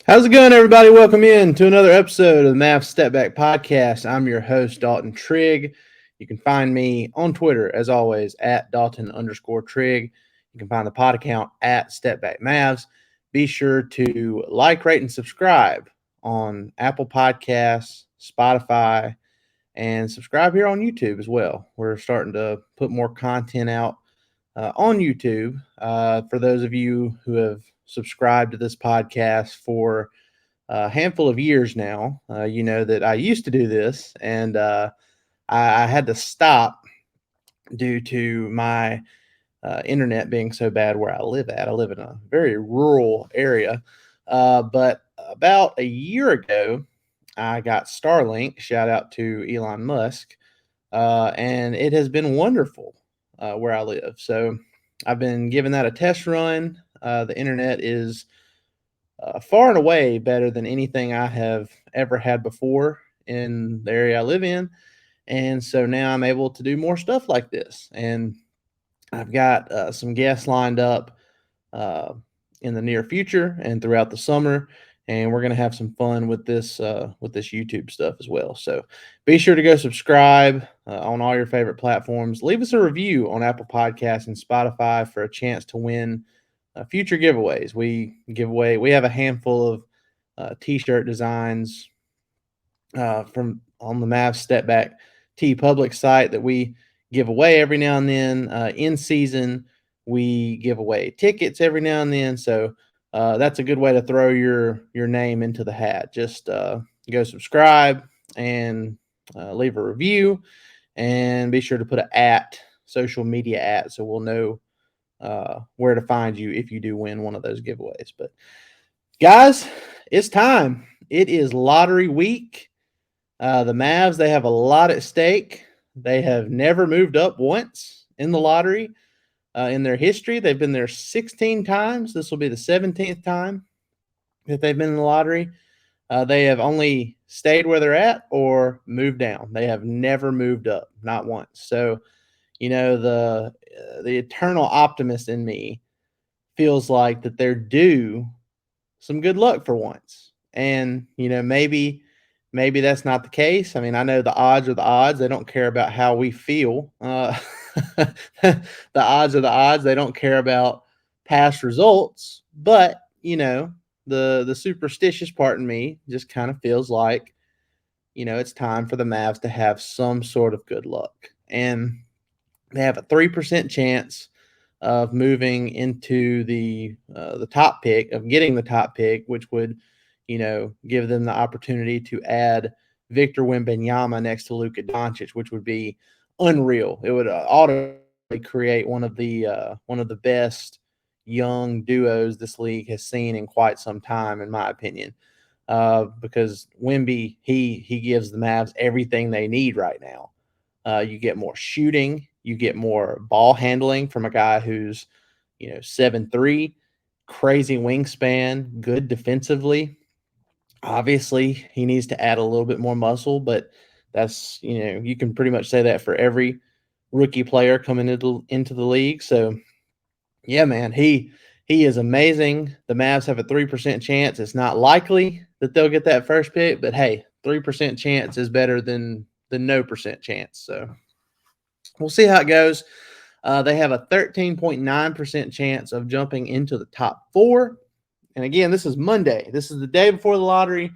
How's it going, everybody? Welcome in to another episode of the Mavs Step Back Podcast. I'm your host, Dalton Trigg. You can find me on Twitter, as always, at Dalton_Trigg. You can find the pod account at Step Back Mavs. Be sure to like, rate, and subscribe on Apple Podcasts, Spotify, and subscribe here on YouTube as well. We're starting to put more content out on YouTube. For those of you who have subscribed to this podcast for a handful of years now, you know that I used to do this, and I had to stop due to my internet being so bad where I live at. I live in a very rural area, but about a year ago, I got Starlink. Shout out to Elon Musk, and it has been wonderful where I live. So I've been giving that a test run. The internet is far and away better than anything I have ever had before in the area I live in. And so now I'm able to do more stuff like this. And I've got some guests lined up uh, in the near future and throughout the summer. And we're going to have some fun with this YouTube stuff as well. So be sure to go subscribe on all your favorite platforms. Leave us a review on Apple Podcasts and Spotify for a chance to win future giveaways. We have a handful of t-shirt designs from on the Mavs Step Back T Public site that we give away every now and then. In season, we give away tickets every now and then. So that's a good way to throw your name into the hat. Just go subscribe and leave a review, and be sure to put a social media so we'll know where to find you if you do win one of those giveaways. But guys, it's time. It is lottery week. The Mavs, they have a lot at stake. They have never moved up once in the lottery in their history. They've been there 16 times. This will be the 17th time that they've been in the lottery. They have only stayed where they're at or moved down. They have never moved up, not once. So, you know, the eternal optimist in me feels like that they're due some good luck for once. And, you know, maybe that's not the case. I mean, I know the odds are the odds. They don't care about how we feel. The odds are the odds. They don't care about past results. But, you know, the superstitious part in me just kind of feels like, you know, it's time for the Mavs to have some sort of good luck. And they have a 3% chance of moving into the top pick, of getting the top pick, which would, you know, give them the opportunity to add Victor Wembanyama next to Luka Doncic, which would be unreal. It would automatically create one of the best young duos this league has seen in quite some time, in my opinion. Because Wemby, he gives the Mavs everything they need right now. You get more shooting, you get more ball handling from a guy who's, you know, 7'3", crazy wingspan, good defensively. Obviously, he needs to add a little bit more muscle, but that's, you know, you can pretty much say that for every rookie player coming into the league. So, yeah, man, he is amazing. The Mavs have a 3% chance. It's not likely that they'll get that first pick, but hey, 3% chance is better than no percent chance. So we'll see how it goes. They have a 13.9% chance of jumping into the top four. And again, this is Monday. This is the day before the lottery.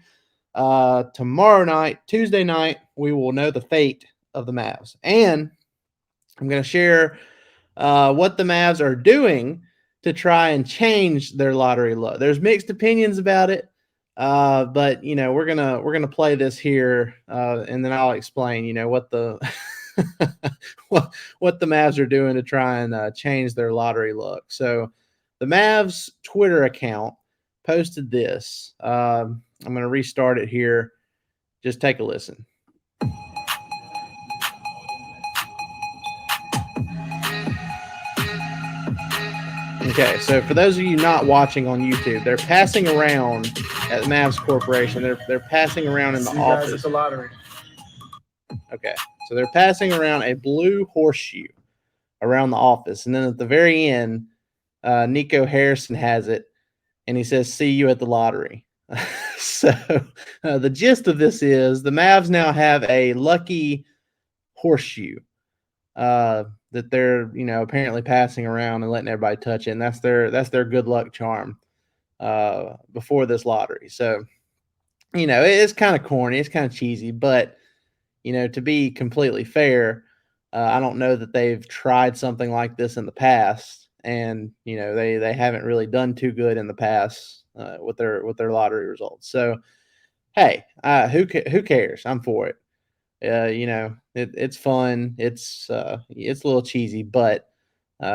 Tomorrow night, Tuesday night, we will know the fate of the Mavs. And I'm going to share what the Mavs are doing to try and change their lottery luck. There's mixed opinions about it, but you know we're gonna play this here, and then I'll explain. You know what the what the Mavs are doing to try and change their lottery luck. So the Mavs Twitter account posted this. I'm going to restart it here. Just take a listen. Okay, so for those of you not watching on YouTube, they're passing around at Mavs Corporation. They're passing around in the office. It's a lottery. Okay, so they're passing around a blue horseshoe around the office, and then at the very end, Nico Harrison has it, and he says, "See you at the lottery." So the gist of this is the Mavs now have a lucky horseshoe that they're apparently passing around and letting everybody touch it, and that's their good luck charm before this lottery. So it's kind of corny, it's kind of cheesy, but to be completely fair, I don't know that they've tried something like this in the past, and they haven't really done too good in the past with their lottery results. So hey, who cares? I'm for it. It's fun. It's a little cheesy, but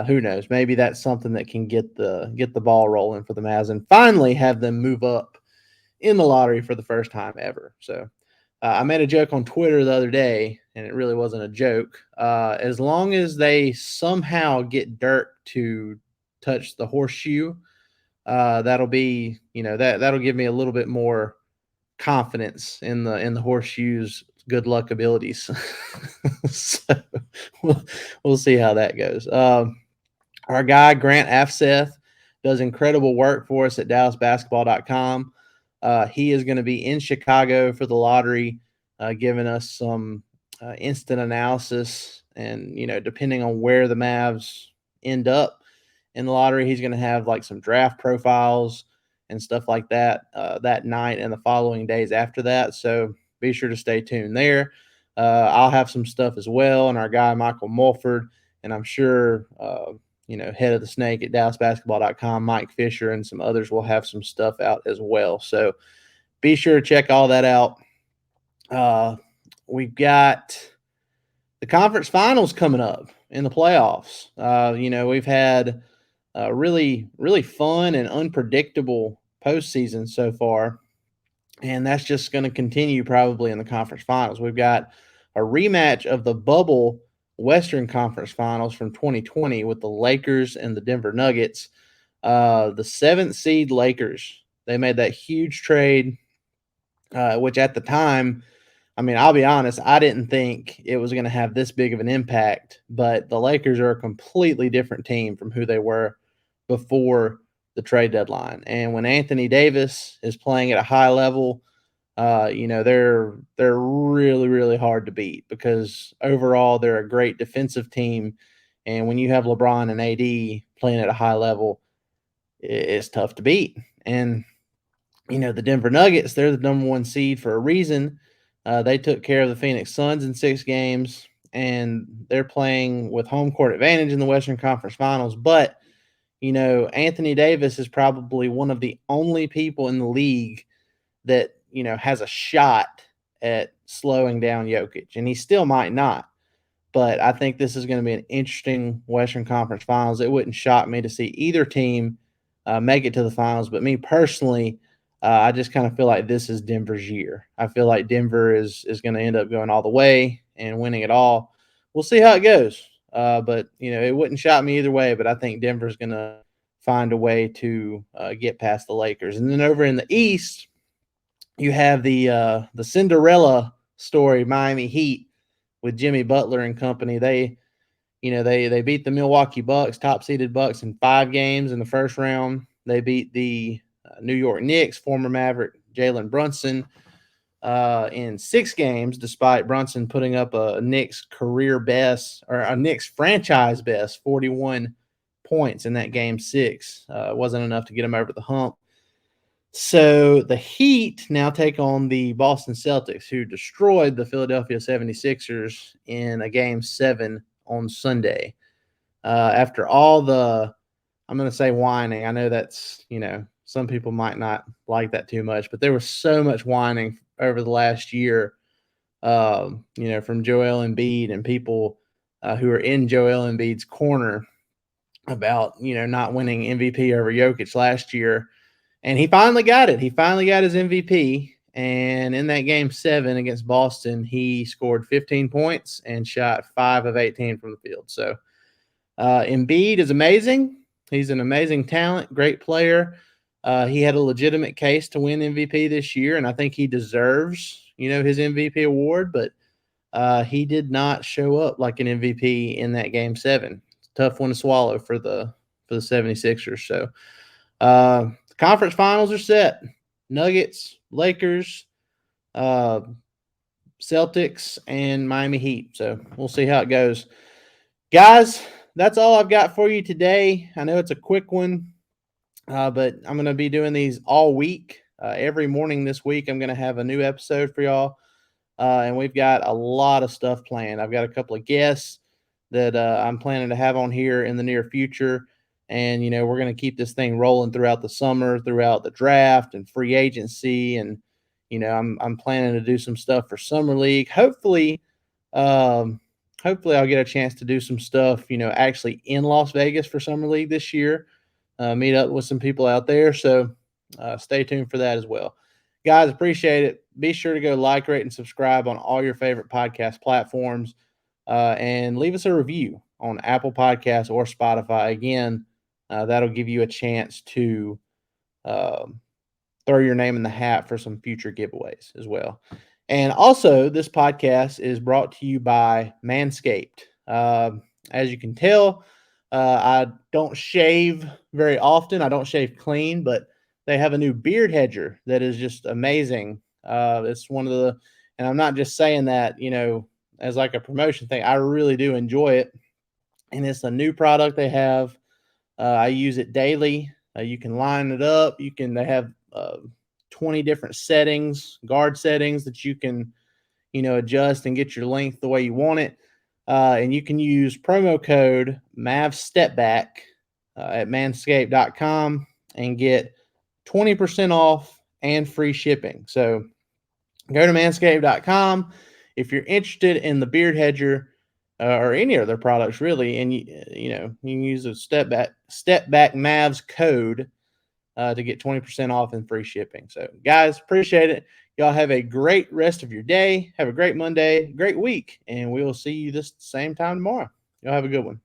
who knows? Maybe that's something that can get the ball rolling for the Mavs and finally have them move up in the lottery for the first time ever. So I made a joke on Twitter the other day, and it really wasn't a joke. As long as they somehow get Dirk to touch the horseshoe, that'll be that'll give me a little bit more confidence in the horseshoe's good luck abilities. So we'll see how that goes. Our guy Grant Afseth does incredible work for us at DallasBasketball.com. He is going to be in Chicago for the lottery, giving us some instant analysis. And depending on where the Mavs end up in the lottery, he's going to have like some draft profiles and stuff like that that night and the following days after that. So be sure to stay tuned there. I'll have some stuff as well, and our guy Michael Mulford, and I'm sure head of the snake at DallasBasketball.com, Mike Fisher, and some others will have some stuff out as well. So be sure to check all that out. We've got the conference finals coming up in the playoffs. We've had really, really fun and unpredictable postseason so far, and that's just going to continue probably in the conference finals. We've got a rematch of the bubble Western Conference Finals from 2020 with the Lakers and the Denver Nuggets. The 7th seed Lakers, they made that huge trade, which at the time, I mean, I'll be honest, I didn't think it was going to have this big of an impact, but the Lakers are a completely different team from who they were before the trade deadline. And when Anthony Davis is playing at a high level, they're really, really hard to beat because overall they're a great defensive team. And when you have LeBron and AD playing at a high level, it's tough to beat. And the Denver Nuggets, they're the number 1 seed for a reason. They took care of the Phoenix Suns in 6 games, and they're playing with home court advantage in the Western Conference Finals. But, Anthony Davis is probably one of the only people in the league that, has a shot at slowing down Jokic, and he still might not. But I think this is going to be an interesting Western Conference Finals. It wouldn't shock me to see either team make it to the finals. But me personally, I just kind of feel like this is Denver's year. I feel like Denver is going to end up going all the way and winning it all. We'll see how it goes. But, it wouldn't shock me either way. But I think Denver's going to find a way to get past the Lakers. And then over in the East, you have the Cinderella story, Miami Heat, with Jimmy Butler and company. They beat the Milwaukee Bucks, top-seeded Bucks, in 5 games in the first round. They beat the New York Knicks, former Maverick Jalen Brunson, in 6 games, despite Brunson putting up a Knicks career best, or a Knicks franchise best, 41 points in that game 6. It wasn't enough to get him over the hump. So the Heat now take on the Boston Celtics, who destroyed the Philadelphia 76ers in a game 7 on Sunday. After all the, I'm going to say whining. I know that's, some people might not like that too much, but there was so much whining over the last year, from Joel Embiid and people who are in Joel Embiid's corner about, not winning MVP over Jokic last year. And he finally got it. He finally got his MVP. And in that game 7 against Boston, he scored 15 points and shot 5 of 18 from the field. So Embiid is amazing. He's an amazing talent, great player. He had a legitimate case to win MVP this year, and I think he deserves, his MVP award. But he did not show up like an MVP in that game 7. Tough one to swallow for the 76ers. So the conference finals are set. Nuggets, Lakers, uh, Celtics, and Miami Heat. So we'll see how it goes. Guys, that's all I've got for you today. I know it's a quick one, but I'm going to be doing these all week. Every morning this week, I'm going to have a new episode for y'all. And we've got a lot of stuff planned. I've got a couple of guests that I'm planning to have on here in the near future. And, we're going to keep this thing rolling throughout the summer, throughout the draft and free agency. And, I'm planning to do some stuff for Summer League. Um, hopefully I'll get a chance to do some stuff, actually in Las Vegas for Summer League this year, meet up with some people out there. So stay tuned for that as well. Guys, appreciate it. Be sure to go like, rate, and subscribe on all your favorite podcast platforms, and leave us a review on Apple Podcasts or Spotify. Again, that'll give you a chance to throw your name in the hat for some future giveaways as well. And also, this podcast is brought to you by Manscaped. As you can tell, I don't shave very often. I don't shave clean, but they have a new beard hedger that is just amazing. It's one of the, and I'm not just saying that, as like a promotion thing. I really do enjoy it. And it's a new product they have. I use it daily. You can line it up. They have 20 different settings, guard settings that you can, adjust and get your length the way you want it. And you can use promo code MAVSTEPBACK at manscaped.com and get 20% off and free shipping. So go to manscaped.com if you're interested in the beard hedger or any other products really, and you can use a step back Mavs code to get 20% off and free shipping. So guys, appreciate it. Y'all have a great rest of your day. Have a great Monday, great week, and we will see you this same time tomorrow. Y'all have a good one.